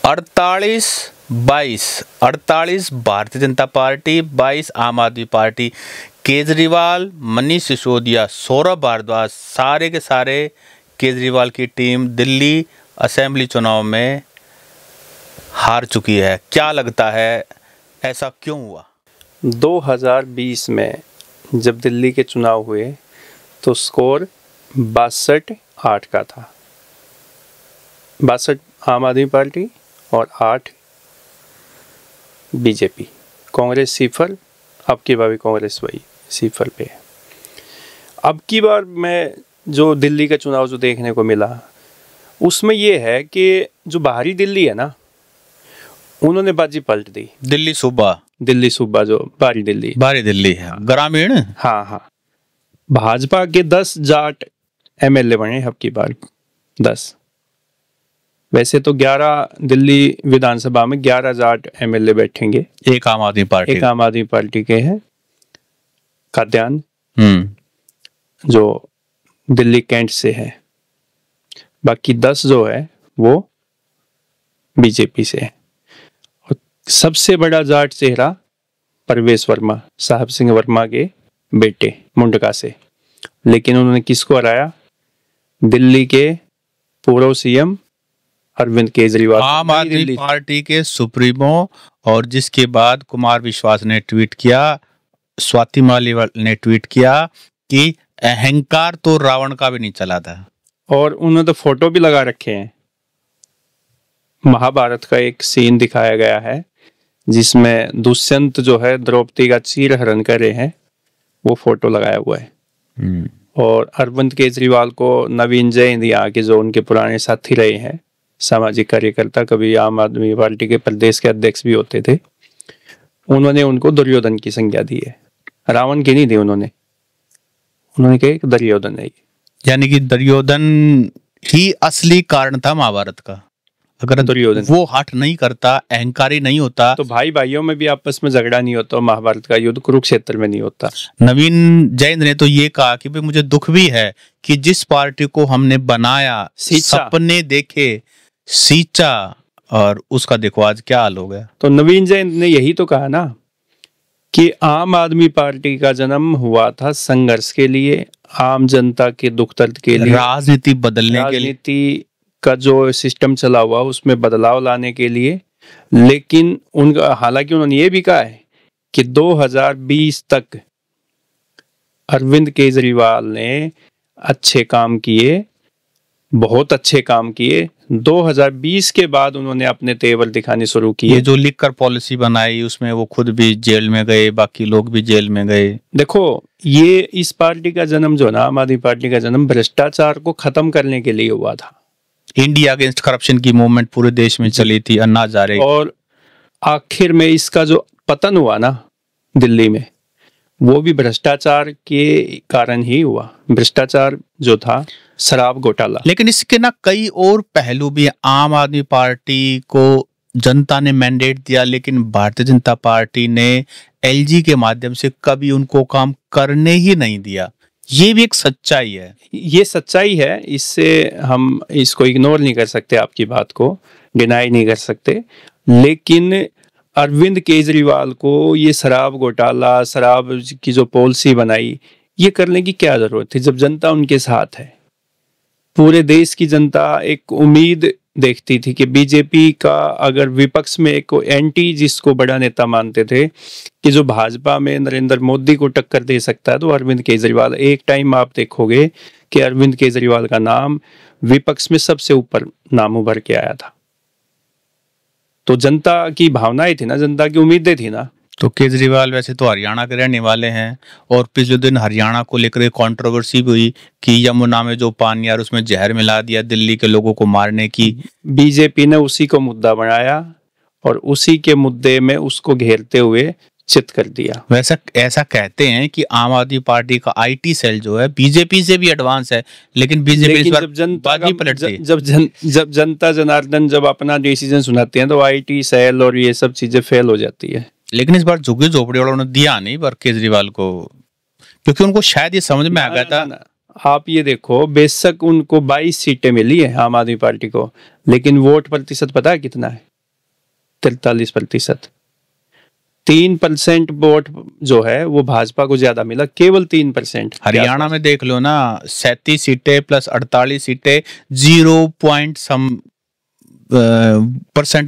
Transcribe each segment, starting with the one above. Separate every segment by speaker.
Speaker 1: 48 Bharatiya Janata party, 22 आम आदमी party. Kejriwal, Manish Sisodia, Saurabh Bhardwaj, सारे के सारे केजरीवाल की टीम दिल्ली असेंबली चुनाव में हार चुकी है। क्या लगता है ऐसा क्यों हुआ?
Speaker 2: 2020 में जब दिल्ली के चुनाव हुए तो स्कोर 62-8 का था। 62 आम आदमी पार्टी और 8 बीजेपी। कांग्रेस सिफर, अब की बार भी कांग्रेस वही सिफर पे है। अब की बार में जो दिल्ली का चुनाव जो देखने को मिला उसमें ये है कि जो बाहरी दिल्ली है ना, उन्होंने बाजी पलट दी।
Speaker 1: दिल्ली सूबा
Speaker 2: जो बाहरी दिल्ली
Speaker 1: है, ग्रामीण।
Speaker 2: हाँ, भाजपा के 10 जाट एमएलए बने अब की बार, 10। वैसे तो 11 दिल्ली विधानसभा में 11 जाट एमएलए बैठेंगे।
Speaker 1: एक आम आदमी
Speaker 2: पार्टी के हैं, कात्यान, जो दिल्ली कैंट से है। बाकी 10 जो है वो बीजेपी से है। और सबसे बड़ा जाट चेहरा परवेश वर्मा, साहब सिंह वर्मा के बेटे, मुंडका से। लेकिन उन्होंने किसको हराया? दिल्ली के पूर्व सीएम अरविंद केजरीवाल,
Speaker 1: आम आदमी पार्टी के सुप्रीमो। और जिसके बाद कुमार विश्वास ने ट्वीट किया, स्वाति मालीवाल ने ट्वीट किया कि अहंकार तो रावण का भी नहीं चला था।
Speaker 2: और उन्होंने तो फोटो भी लगा रखे हैं। महाभारत का एक सीन दिखाया गया है जिसमें दुष्यंत जो है द्रौपदी का चीर हरण कर रहे हैं, वो फोटो लगाया हुआ है। और अरविंद केजरीवाल को नवीन जैन यहाँ के जो उनके पुराने साथी रहे हैं, सामाजिक कार्यकर्ता, कभी आम आदमी पार्टी के प्रदेश के अध्यक्ष भी होते थे, उन्होंने उनको दुर्योधन की संज्ञा दी है। रावण की नहीं दी उन्होंने कहा कि दुर्योधन है।
Speaker 1: यानी कि दुर्योधन ही असली कारण था महाभारत का। अगर दुर्योधन वो हट नहीं करता, अहंकारी नहीं होता,
Speaker 2: तो भाई भाइयों में भी आपस में झगड़ा नहीं होता, महाभारत का युद्ध कुरुक्षेत्र में नहीं होता।
Speaker 1: नवीन जैन ने तो ये कहा कि भाई मुझे दुख भी है कि जिस पार्टी को हमने बनाया, सपने देखे, सींचा, और उसका देखो आज क्या हाल हो गया।
Speaker 2: तो नवीन जैन ने यही तो कहा ना कि आम आदमी पार्टी का जन्म हुआ था संघर्ष के लिए, आम जनता के दुख दर्द के लिए,
Speaker 1: राजनीति बदलने के लिए,
Speaker 2: राजनीति का जो सिस्टम चला हुआ उसमें बदलाव लाने के लिए। लेकिन उनका, हालांकि उन्होंने ये भी कहा है कि 2020 तक अरविंद केजरीवाल ने अच्छे काम किए, बहुत अच्छे काम किए। 2020 के बाद उन्होंने अपने तेवर दिखाने शुरू किए।
Speaker 1: ये जो लिकर पॉलिसी बनाई उसमें वो खुद भी जेल में गए, बाकी लोग भी जेल में गए।
Speaker 2: देखो, ये इस पार्टी का जन्म जो ना, आम आदमी पार्टी का जन्म भ्रष्टाचार को खत्म करने के लिए हुआ था।
Speaker 1: इंडिया अगेंस्ट करप्शन की मूवमेंट पूरे देश में चली थी, अन्ना हजारे।
Speaker 2: और आखिर में इसका जो पतन हुआ ना दिल्ली में, वो भी भ्रष्टाचार के कारण ही हुआ। भ्रष्टाचार जो था, शराब घोटाला।
Speaker 1: लेकिन इसके ना कई और पहलू भी। आम आदमी पार्टी को जनता ने मैंडेट दिया, लेकिन भारतीय जनता पार्टी ने एलजी के माध्यम से कभी उनको काम करने ही नहीं दिया। ये भी एक सच्चाई है।
Speaker 2: ये सच्चाई है, इससे हम इसको इग्नोर नहीं कर सकते, आपकी बात को डिनाई नहीं कर सकते। लेकिन अरविंद केजरीवाल को ये शराब घोटाला, शराब की जो पॉलिसी बनाई, ये करने की क्या जरूरत थी जब जनता उनके साथ है? पूरे देश की जनता एक उम्मीद देखती थी कि बीजेपी का अगर विपक्ष में एक एंटी, जिसको बड़ा नेता मानते थे कि जो भाजपा में नरेंद्र मोदी को टक्कर दे सकता है, तो अरविंद केजरीवाल। एक टाइम आप देखोगे कि अरविंद केजरीवाल का नाम विपक्ष में सबसे ऊपर नाम उभर के आया था। तो जनता की भावनाएं थी ना, जनता की उम्मीदें थी ना।
Speaker 1: तो केजरीवाल वैसे तो हरियाणा के रहने वाले हैं, और पिछले दिन हरियाणा को लेकर एक कंट्रोवर्सी भी हुई कि यमुना में जो पानी आ रहा उसमें जहर मिला दिया दिल्ली के लोगों को मारने की।
Speaker 2: बीजेपी ने उसी को मुद्दा बनाया और उसी के मुद्दे में उसको घेरते हुए चित कर दिया।
Speaker 1: वैसा ऐसा कहते हैं कि आम आदमी पार्टी का आईटी सेल जो है बीजेपी से भी एडवांस है, लेकिन बीजेपी
Speaker 2: जब जनता जनार्दन जब अपना डिसीजन सुनाते हैं तो आईटी सेल और ये सब चीजें फेल हो जाती है।
Speaker 1: लेकिन इस बार झुग्गी झोपड़ी वालों ने दिया नहीं पर केजरीवाल को, क्योंकि उनको शायद ये समझ में आ गया था।
Speaker 2: आप ये देखो, बेशक उनको 22 सीटें मिली है आम आदमी पार्टी को, लेकिन वोट प्रतिशत पता है कितना है? 43%। 3% वोट जो है वो भाजपा को ज्यादा मिला, केवल 3%।
Speaker 1: हरियाणा में देख लो ना, 37 सीटें प्लस 48 सीटें, 0%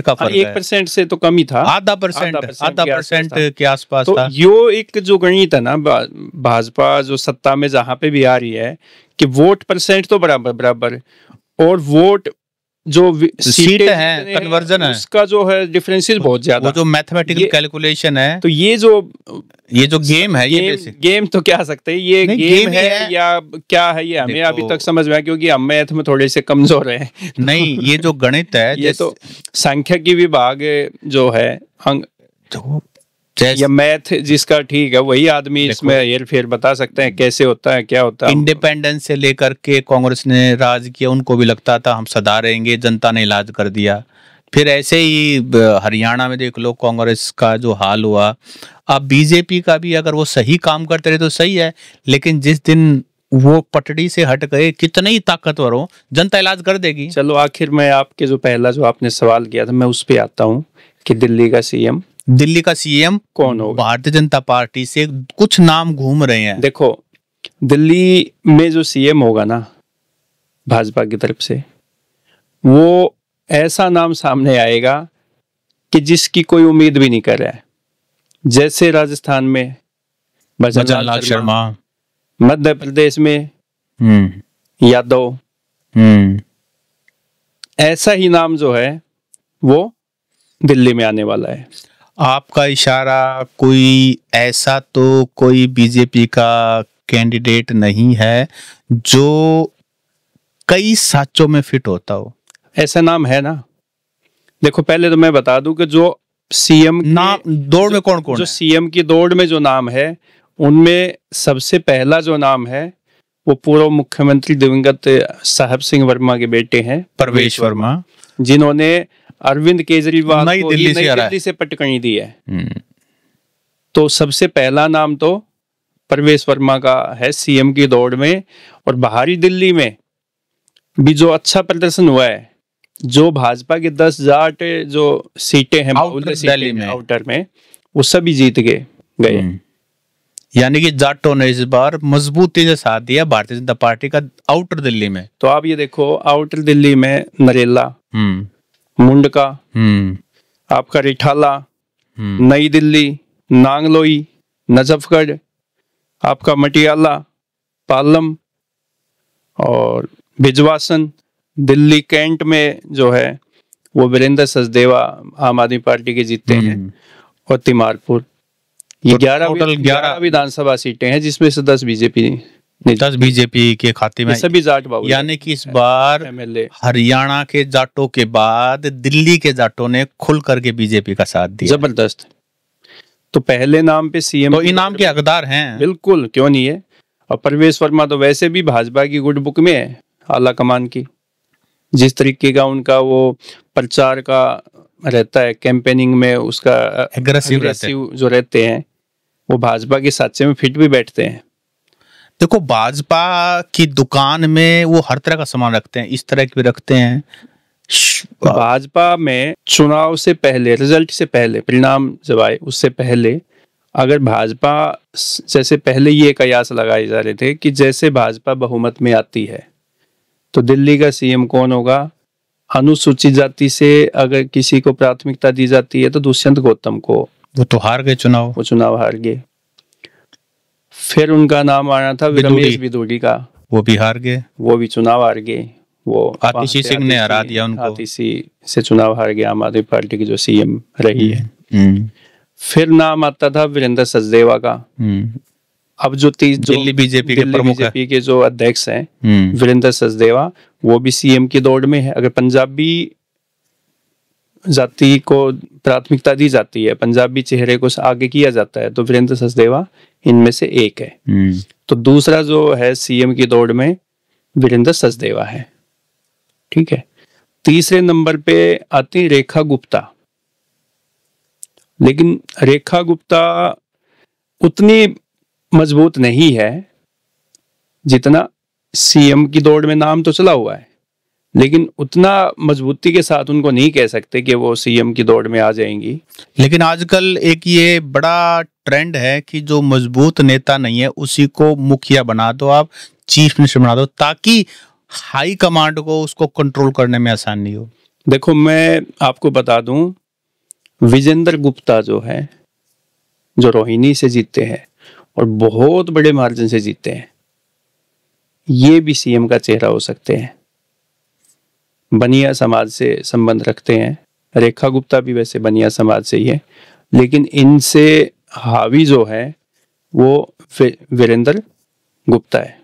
Speaker 1: का फर्क है।
Speaker 2: 1% से तो कम ही था,
Speaker 1: आधा परसेंट के आसपास
Speaker 2: तो
Speaker 1: था।
Speaker 2: यो एक जो गणित है ना, भाजपा जो सत्ता में जहां पे भी आ रही है कि वोट परसेंट तो बराबर और वोट जो
Speaker 1: सीट है, कन्वर्जन है,
Speaker 2: उसका जो है डिफरेंसेस बहुत ज्यादा।
Speaker 1: वो जो मैथमेटिकल कैलकुलेशन है,
Speaker 2: तो ये जो गेम है, ये गेम तो क्या सकते हैं, ये गेम है या क्या है, ये हमें अभी तक समझ में आया, क्योंकि हम मैथ में थोड़े से कमजोर हैं।
Speaker 1: नहीं, ये जो गणित है,
Speaker 2: ये तो सांख्यिकी विभाग जो है या मैथ जिसका ठीक है, वही आदमी इसमें हेर फेर बता सकते हैं कैसे होता है, क्या होता है।
Speaker 1: इंडिपेंडेंस से लेकर के कांग्रेस ने राज किया, उनको भी लगता था हम सुधारेंगे, जनता ने इलाज कर दिया। फिर ऐसे ही हरियाणा में देख लो कांग्रेस का जो हाल हुआ। अब बीजेपी का भी अगर वो सही काम करते रहे तो सही है, लेकिन जिस दिन वो पटड़ी से हट गए, कितने ही ताकतवर हो, जनता इलाज कर देगी।
Speaker 2: चलो आखिर में आपके जो पहला जो आपने सवाल किया था, मैं उस पे आता हूँ कि दिल्ली का सीएम कौन होगा।
Speaker 1: भारतीय जनता पार्टी से कुछ नाम घूम रहे हैं।
Speaker 2: देखो, दिल्ली में जो सीएम होगा ना भाजपा की तरफ से, वो ऐसा नाम सामने आएगा कि जिसकी कोई उम्मीद भी नहीं कर रहा है। जैसे राजस्थान में भजन लाल शर्मा, मध्य प्रदेश में यादव, ऐसा ही नाम जो है वो दिल्ली में आने वाला है।
Speaker 1: आपका इशारा कोई ऐसा तो कोई बीजेपी का कैंडिडेट नहीं है जो कई साचों में फिट होता हो,
Speaker 2: ऐसा नाम है ना। देखो, पहले तो मैं बता दूं कि जो सीएम
Speaker 1: नाम दौड़ में कौन कौन
Speaker 2: जो
Speaker 1: है?
Speaker 2: सीएम की दौड़ में जो नाम है, उनमें सबसे पहला जो नाम है वो पूर्व मुख्यमंत्री दिवंगत साहब सिंह वर्मा के बेटे हैं,
Speaker 1: प्रवेश वर्मा,
Speaker 2: जिन्होंने अरविंद केजरीवाल को नई दिल्ली से पटकनी दी है। तो सबसे पहला नाम तो प्रवेश वर्मा का है सीएम की दौड़ में। और बाहरी दिल्ली में भी जो अच्छा प्रदर्शन हुआ है, जो भाजपा के 10,000 जो सीटें हैं आउटर में, वो सभी जीत गए।
Speaker 1: यानी कि जाटों ने इस बार मजबूती से साथ दिया भारतीय जनता पार्टी का आउटर दिल्ली में।
Speaker 2: तो आप ये देखो, आउटर दिल्ली में नरेला, मुंडका, आपका रिठाला, नई दिल्ली, नांगलोई, नजफगढ़, आपका मटियाला, पालम और भिजवासन। दिल्ली कैंट में जो है वो वीरेंद्र सचदेवा आम आदमी पार्टी के जीते हैं। और तिमारपुर, ये 11 विधानसभा सीटें हैं, जिसमें से 10 बीजेपी के खाते में, सभी जाट बाबू।
Speaker 1: यानी कि इस बार हरियाणा के जाटों के बाद दिल्ली के जाटों ने खुल करके बीजेपी का साथ दिया,
Speaker 2: जबरदस्त। तो पहले नाम पे सीएम
Speaker 1: तो इनाम के हकदार हैं,
Speaker 2: बिल्कुल, क्यों नहीं है। और प्रवेश वर्मा तो वैसे भी भाजपा की गुड बुक में है, आला कमान की। जिस तरीके का उनका वो प्रचार का रहता है, कैंपेनिंग में उसका एग्रेसिव जो रहते हैं, वो भाजपा के साचे में फिट भी बैठते हैं।
Speaker 1: देखो, भाजपा की दुकान में वो हर तरह का सामान रखते हैं, इस तरह के भी रखते हैं।
Speaker 2: भाजपा में चुनाव से पहले, रिजल्ट से पहले, परिणाम जब आए उससे पहले, अगर भाजपा जैसे पहले ये कयास लगाए जा रहे थे कि जैसे भाजपा बहुमत में आती है तो दिल्ली का सीएम कौन होगा। अनुसूचित जाति से अगर किसी को प्राथमिकता दी जाती है तो दुष्यंत गौतम को।
Speaker 1: वो तो हार गए चुनाव,
Speaker 2: वो चुनाव हार गए। फिर उनका नाम आना था रमेश बिदूड़ी का, वो भी हार गए, वो भी चुनाव हार गए। वो
Speaker 1: आतिशी सिंह ने हरा दिया उनको,
Speaker 2: आतिशी से चुनाव हार गया आम आदमी पार्टी की जो सीएम रही है। फिर नाम आता था वीरेंद्र सचदेवा का। अब जो
Speaker 1: दिल्ली बीजेपी के प्रमुख
Speaker 2: बीजेपी के जो अध्यक्ष हैं वीरेंद्र सचदेवा, वो भी सीएम की दौड़ में है। अगर पंजाबी जाति को प्राथमिकता दी जाती है, पंजाबी चेहरे को आगे किया जाता है, तो वीरेंद्र सचदेवा इनमें से एक है। तो दूसरा जो है सीएम की दौड़ में वीरेंद्र सचदेवा है, ठीक है। तीसरे नंबर पे आती रेखा गुप्ता, लेकिन रेखा गुप्ता उतनी मजबूत नहीं है जितना सीएम की दौड़ में नाम तो चला हुआ है, लेकिन उतना मजबूती के साथ उनको नहीं कह सकते कि वो सीएम की दौड़ में आ जाएंगी।
Speaker 1: लेकिन आजकल एक ये बड़ा ट्रेंड है कि जो मजबूत नेता नहीं है उसी को मुखिया बना दो, आप चीफ मिनिस्टर बना दो, ताकि हाई कमांड को उसको कंट्रोल करने में आसानी हो।
Speaker 2: देखो, मैं आपको बता दूं, विजेंद्र गुप्ता जो है, जो रोहिणी से जीते हैं और बहुत बड़े मार्जिन से जीते हैं, ये भी सीएम का चेहरा हो सकते हैं। बनिया समाज से संबंध रखते हैं, रेखा गुप्ता भी वैसे बनिया समाज से ही है, लेकिन इनसे हावी जो है वो वीरेंद्र गुप्ता है।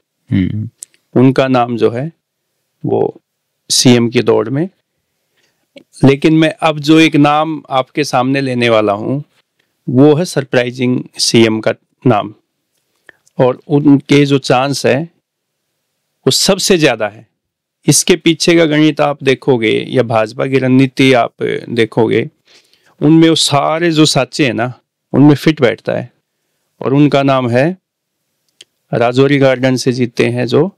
Speaker 2: उनका नाम जो है वो सीएम की दौड़ में। लेकिन मैं अब जो एक नाम आपके सामने लेने वाला हूं वो है सरप्राइजिंग सीएम का नाम, और उनके जो चांस है वो सबसे ज्यादा है। इसके पीछे का गणित आप देखोगे या भाजपा की रणनीति आप देखोगे, उनमें वो सारे जो साचे हैं ना, उनमें फिट बैठता है। और उनका नाम है, राजौरी गार्डन से जीते हैं जो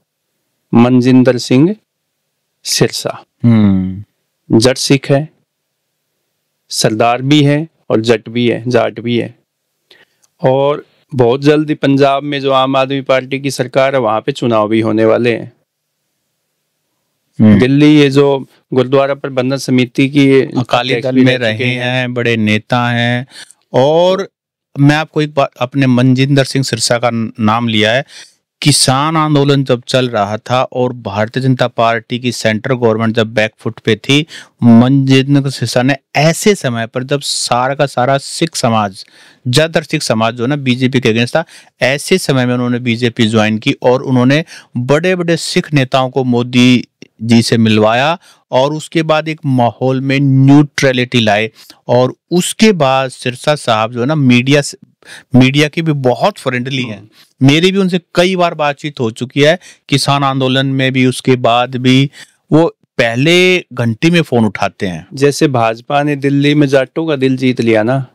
Speaker 2: मनजिंदर सिंह सिरसा। जट सिख है, सरदार भी है और जट भी है, जाट भी है। और बहुत जल्दी पंजाब में जो आम आदमी पार्टी की सरकार है वहां पे चुनाव भी होने वाले हैं। दिल्ली ये जो गुरुद्वारा प्रबंधन समिति की
Speaker 1: अकाली दल में रहे हैं, बड़े नेता हैं। और मैं आपको एक बात, अपने मनजिंदर सिंह सिरसा का नाम लिया है, किसान आंदोलन जब चल रहा था और भारतीय जनता पार्टी की सेंट्रल गवर्नमेंट जब बैकफुट पे थी, मनजिंदर सिरसा ने ऐसे समय पर जब सारा का सारा सिख समाज, ज्यादातर सिख समाज जो है ना बीजेपी के अगेंस्ट था, ऐसे समय में उन्होंने बीजेपी ज्वाइन की और उन्होंने बड़े बड़े सिख नेताओं को मोदी जी से मिलवाया और उसके बाद एक माहौल में न्यूट्रलिटी लाए। और उसके बाद सिरसा साहब जो है ना मीडिया की भी बहुत फ्रेंडली हैं। मेरी भी उनसे कई बार बातचीत हो चुकी है, किसान आंदोलन में भी, उसके बाद भी वो पहले घंटे में फोन उठाते हैं।
Speaker 2: जैसे भाजपा ने दिल्ली में जाटों का दिल जीत लिया ना,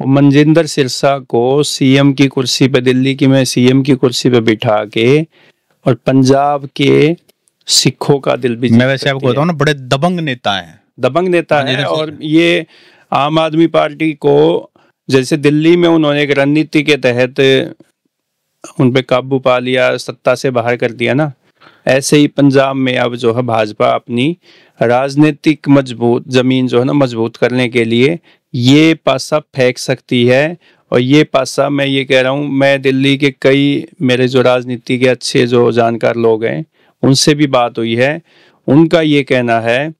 Speaker 2: मनजिंदर सिरसा को सीएम की कुर्सी पे, दिल्ली की में सीएम की कुर्सी पे बिठा के और पंजाब के सिखों का दिल भी,
Speaker 1: मैं वैसे आपको बताऊं ना, बड़े दबंग नेता हैं,
Speaker 2: दबंग नेता है। और ये आम आदमी पार्टी को, जैसे दिल्ली में उन्होंने एक रणनीति के तहत उन पे काबू पा लिया, सत्ता से बाहर कर दिया ना, ऐसे ही पंजाब में अब जो है भाजपा अपनी राजनीतिक मजबूत जमीन जो है ना मजबूत करने के लिए ये पासा फेंक सकती है। और ये पासा, मैं ये कह रहा हूँ, मैं दिल्ली के कई मेरे जो राजनीति के अच्छे जो जानकार लोग हैं उनसे भी बात हुई है, उनका ये कहना है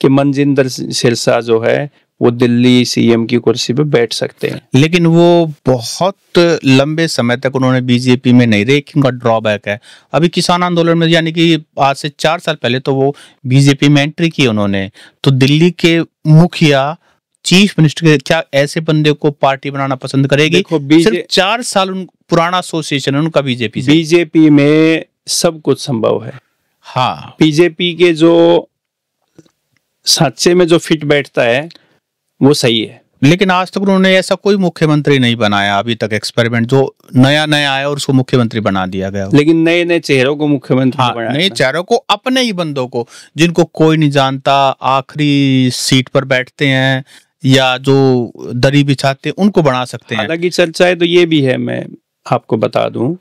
Speaker 2: कि मनजिंदर सिरसा जो है वो दिल्ली सीएम की कुर्सी पे बैठ सकते हैं।
Speaker 1: लेकिन वो बहुत लंबे समय तक उन्होंने बीजेपी में नहीं रहे, उनका ड्रॉबैक है। अभी किसान आंदोलन में, यानी कि आज से 4 साल पहले तो वो बीजेपी में एंट्री की उन्होंने, तो दिल्ली के मुखिया, चीफ मिनिस्टर के, क्या ऐसे बंदे को पार्टी बनाना पसंद करेगी? सिर्फ 4 साल पुराना एसोसिएशन है उनका बीजेपी से।
Speaker 2: बीजेपी में सब कुछ संभव है।
Speaker 1: हाँ,
Speaker 2: बीजेपी के जो सांचे में जो फिट बैठता है वो सही है।
Speaker 1: लेकिन आज तक उन्होंने ऐसा कोई मुख्यमंत्री नहीं बनाया अभी तक, एक्सपेरिमेंट जो नया नया आया और उसको मुख्यमंत्री बना दिया गया।
Speaker 2: लेकिन नए नए चेहरों को मुख्यमंत्री
Speaker 1: बनाया, नए चेहरों को, अपने ही बंदों को जिनको कोई नहीं जानता, आखिरी सीट पर बैठते हैं या जो दरी बिछाते हैं, उनको बना सकते हैं।
Speaker 2: हालांकि चर्चाएं तो ये भी है, मैं आपको बता दूं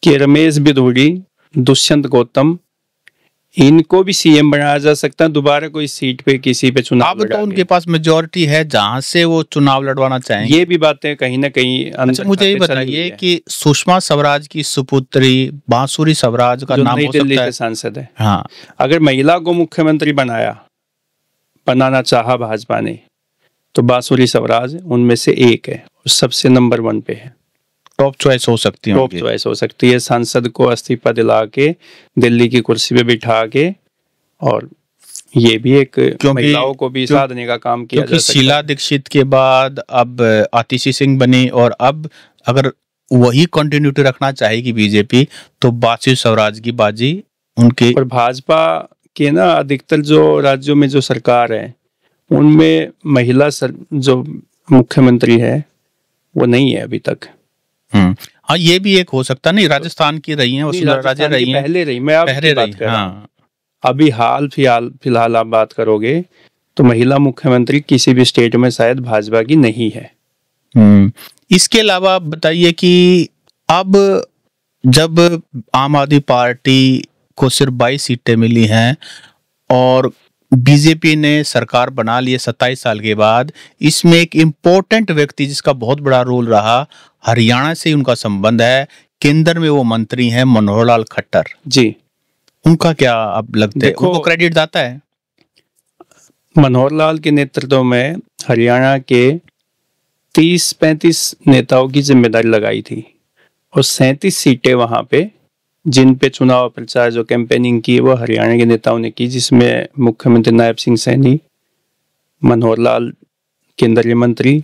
Speaker 2: कि रमेश बिधूड़ी, दुष्यंत गौतम, इनको भी सीएम बनाया जा सकता है दोबारा कोई सीट पे, किसी पे चुनाव।
Speaker 1: अब तो उनके पास मेजोरिटी है जहां से वो चुनाव लड़वाना चाहेंगे।
Speaker 2: ये भी बातें कहीं ना कहीं
Speaker 1: अच्छा, मुझे ये बताइए कि सुषमा स्वराज की सुपुत्री बांसुरी स्वराज का नाम हो सकता है,
Speaker 2: सांसद है।
Speaker 1: हाँ,
Speaker 2: अगर महिला को मुख्यमंत्री बनाना चाहा भाजपा ने, तो बांसुरी स्वराज उनमें से एक है, सबसे नंबर 1 पे है,
Speaker 1: टॉप चॉइस हो सकती है,
Speaker 2: टॉप चॉइस हो सकती है। सांसद को इस्तीफा दिला के दिल्ली की कुर्सी पे बिठा के, और ये भी एक महिलाओं को भी साधने का काम किया जा सकता है।
Speaker 1: क्योंकि शीला दीक्षित के बाद अब आतिशी सिंह बनी, और अब अगर वही कंटिन्यूटी रखना चाहेगी बीजेपी तो बांसुरी स्वराज की बाजी उनकी।
Speaker 2: और भाजपा के ना अधिकतर जो राज्यों में जो सरकार है उनमें महिला जो मुख्यमंत्री है वो नहीं है अभी तक।
Speaker 1: हाँ, ये भी एक हो सकता नहीं। राजस्थान की रही हैं, वसुंधरा राजे रही हैं,
Speaker 2: पहले रही, मैं आपकी बात कर रहा हूं। अभी फिलहाल आप बात करोगे तो महिला मुख्यमंत्री किसी भी स्टेट में शायद भाजपा की नहीं है।
Speaker 1: इसके अलावा बताइए कि अब जब आम आदमी पार्टी को सिर्फ 22 सीटें मिली हैं और बीजेपी ने सरकार बना ली है 27 साल के बाद, इसमें एक इम्पोर्टेंट व्यक्ति जिसका बहुत बड़ा रोल रहा, हरियाणा से उनका संबंध है, केंद्र में वो मंत्री हैं मनोहर लाल खट्टर
Speaker 2: जी।
Speaker 1: उनका क्या अब लगता है, उनको क्रेडिट जाता है?
Speaker 2: मनोहर लाल के नेतृत्व में हरियाणा के 30-35 नेताओं की जिम्मेदारी लगाई थी और 37 सीटें वहां पे जिन पे चुनाव प्रचार जो कैंपेनिंग की वो हरियाणा के नेताओं ने की, जिसमें मुख्यमंत्री नायब सिंह सैनी, मनोहर लाल केंद्रीय मंत्री,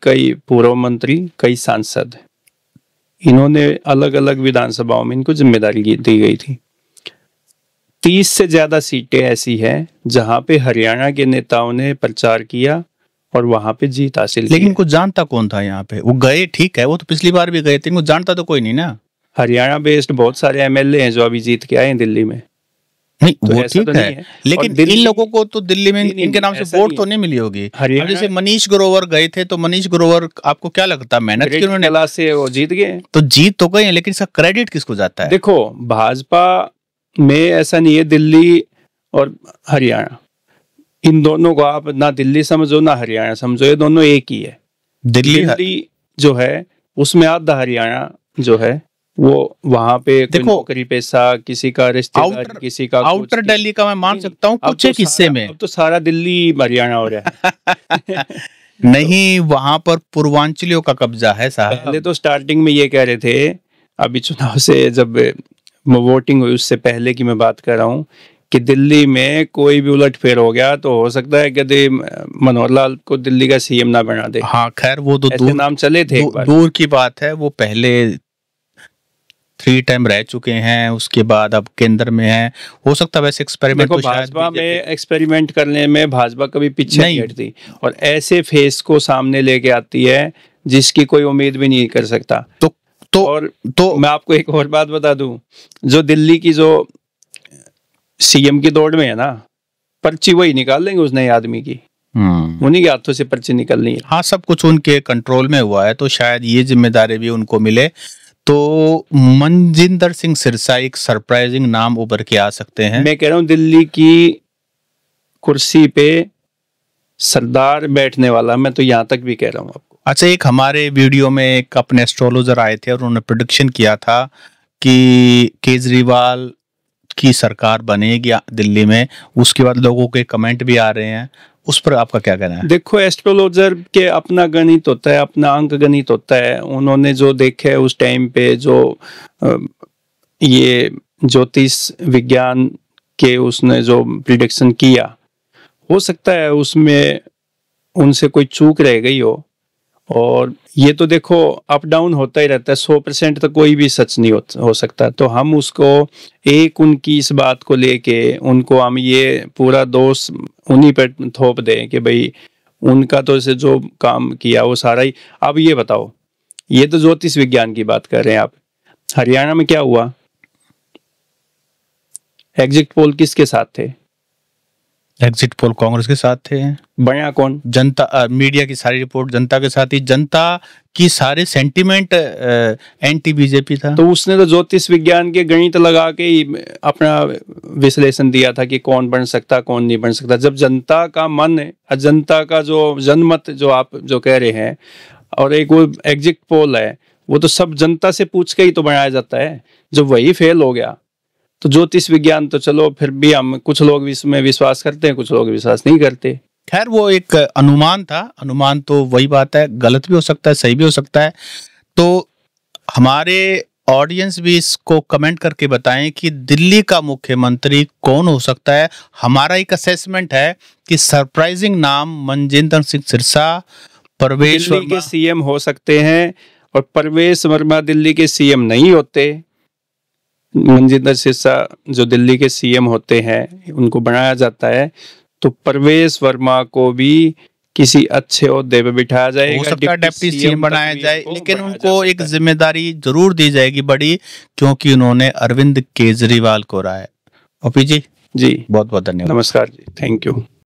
Speaker 2: कई पूर्व मंत्री, कई सांसद, इन्होंने अलग अलग विधानसभाओं में इनको जिम्मेदारी दी गई थी। 30 से ज्यादा सीटें ऐसी हैं जहां पे हरियाणा के नेताओं ने प्रचार किया और वहां पे जीत हासिल की।
Speaker 1: लेकिन इनको जानता कौन था यहाँ पे? वो गए, ठीक है, वो तो पिछली बार भी गए थे, इनको जानता तो कोई नहीं ना।
Speaker 2: हरियाणा बेस्ड बहुत सारे एमएलए हैं जो अभी जीत के आए हैं दिल्ली में।
Speaker 1: नहीं तो वो ठीक है, लेकिन इन लोगों को तो दिल्ली में इनके नाम से वोट तो नहीं मिली होगी।
Speaker 2: हरियाणा
Speaker 1: जैसे मनीष ग्रोवर गए थे, तो मनीष ग्रोवर आपको क्या लगता है मेहनत की उन्होंने
Speaker 2: से वो जीत गए?
Speaker 1: तो जीत तो गए, लेकिन इसका क्रेडिट किसको जाता है?
Speaker 2: देखो भाजपा में ऐसा नहीं है, दिल्ली और हरियाणा इन दोनों को आप ना दिल्ली समझो ना हरियाणा समझो, ये दोनों एक ही है। दिल्ली जो है उसमें आधा हरियाणा जो है वो वहां पे
Speaker 1: देखो
Speaker 2: नौकरी पेशा, किसी का रिश्तेदार, किसी का
Speaker 1: आउटर दिल्ली का मैं मान सकता हूँ कुछ एक हिस्से में।
Speaker 2: अब तो सारा दिल्ली हरियाणा हो रहा है।
Speaker 1: नहीं, वहां पर पूर्वांचलियों का कब्जा है साहब।
Speaker 2: पहले तो स्टार्टिंग में ये कह रहे थे, अभी चुनाव से जब वोटिंग हुई उससे पहले की मैं बात कर रहा हूँ, कि दिल्ली में कोई भी उलटफेर हो गया तो हो सकता है कि मनोहर लाल को दिल्ली का सीएम ना बना दे।
Speaker 1: हाँ खैर वो तो
Speaker 2: दूर नाम चले थे,
Speaker 1: दूर की बात है। वो पहले 3 टाइम रह चुके हैं, उसके बाद अब केंद्र में हैं। हो सकता है वैसे एक्सपेरिमेंट
Speaker 2: को भाजपा में एक्सपेरिमेंट करने में भाजपा कभी पीछे नहीं हटती और ऐसे फेस को सामने लेके आती है जिसकी कोई उम्मीद भी नहीं कर सकता। तो मैं आपको एक और बात बता दूं, जो दिल्ली की जो सीएम की दौड़ में है ना, पर्ची वही निकाल लेंगे उस नए आदमी की, उन्हीं के हाथों से पर्ची निकलनी है।
Speaker 1: हाँ, सब कुछ उनके कंट्रोल में हुआ है, तो शायद ये जिम्मेदारी भी उनको मिले। तो मनजिंदर सिंह सिरसा एक सरप्राइजिंग नाम उभर के आ सकते हैं।
Speaker 2: मैं कह रहा हूँ दिल्ली की कुर्सी पे सरदार बैठने वाला, मैं तो यहाँ तक भी कह रहा हूँ आपको।
Speaker 1: अच्छा, एक हमारे वीडियो में एक अपने एस्ट्रोलॉजर आए थे और उन्होंने प्रेडिक्शन किया था कि केजरीवाल की सरकार बनेगी दिल्ली में। उसके बाद लोगों के कमेंट भी आ रहे हैं, उस पर आपका क्या कहना है?
Speaker 2: देखो एस्ट्रोलॉजर के अपना गणित होता है, अपना अंक गणित होता है। उन्होंने जो देखे है उस टाइम पे, जो ये ज्योतिष विज्ञान के उसने जो प्रिडिक्शन किया, हो सकता है उसमें उनसे कोई चूक रह गई हो। और ये तो देखो अप डाउन होता ही रहता है, 100% तो कोई भी सच नहीं हो सकता। तो हम उसको एक उनकी इस बात को लेके उनको हम ये पूरा दोष उन्हीं पर थोप दें कि भाई उनका तो से जो काम किया वो सारा ही। अब ये बताओ, ये तो ज्योतिष विज्ञान की बात कर रहे हैं आप, हरियाणा में क्या हुआ? एग्जिट पोल किसके साथ थे?
Speaker 1: एग्जिट पोल कांग्रेस के साथ थे।
Speaker 2: बना कौन?
Speaker 1: जनता, मीडिया की सारी रिपोर्ट जनता के साथ ही, जनता की सारे सेंटिमेंट एंटी बीजेपी था।
Speaker 2: तो उसने तो ज्योतिष विज्ञान के गणित लगा के ही अपना विश्लेषण दिया था कि कौन बन सकता कौन नहीं बन सकता। जब जनता का मन, जनता का जो जनमत जो आप जो कह रहे हैं, और एक वो एग्जिट पोल है, वो तो सब जनता से पूछ के ही तो बनाया जाता है। जब वही फेल हो गया तो ज्योतिष विज्ञान तो चलो फिर भी हम कुछ लोग इसमें विश्वास करते हैं, कुछ लोग विश्वास नहीं करते।
Speaker 1: खैर वो एक अनुमान था, अनुमान तो वही बात है, गलत भी हो सकता है, सही भी हो सकता है। तो हमारे ऑडियंस भी इसको कमेंट करके बताएं कि दिल्ली का मुख्यमंत्री कौन हो सकता है। हमारा एक असेसमेंट है कि सरप्राइजिंग नाम मनजिंदर सिंह सिरसा, परवेश
Speaker 2: दिल्ली के सीएम हो सकते हैं, और परवेश वर्मा दिल्ली के सीएम नहीं होते। मनजिंदर सिरसा जो दिल्ली के सीएम होते हैं उनको बनाया जाता है, तो परवेश वर्मा को भी किसी अच्छे ओहदे पे बिठाया जाएगा,
Speaker 1: हो सकता है डिप्टी सीएम बनाया जाए, लेकिन उनको एक जिम्मेदारी जरूर दी जाएगी बड़ी, क्योंकि उन्होंने अरविंद केजरीवाल को हराया। ओपी जी
Speaker 2: जी
Speaker 1: बहुत बहुत धन्यवाद।
Speaker 2: नमस्कार जी, थैंक यू।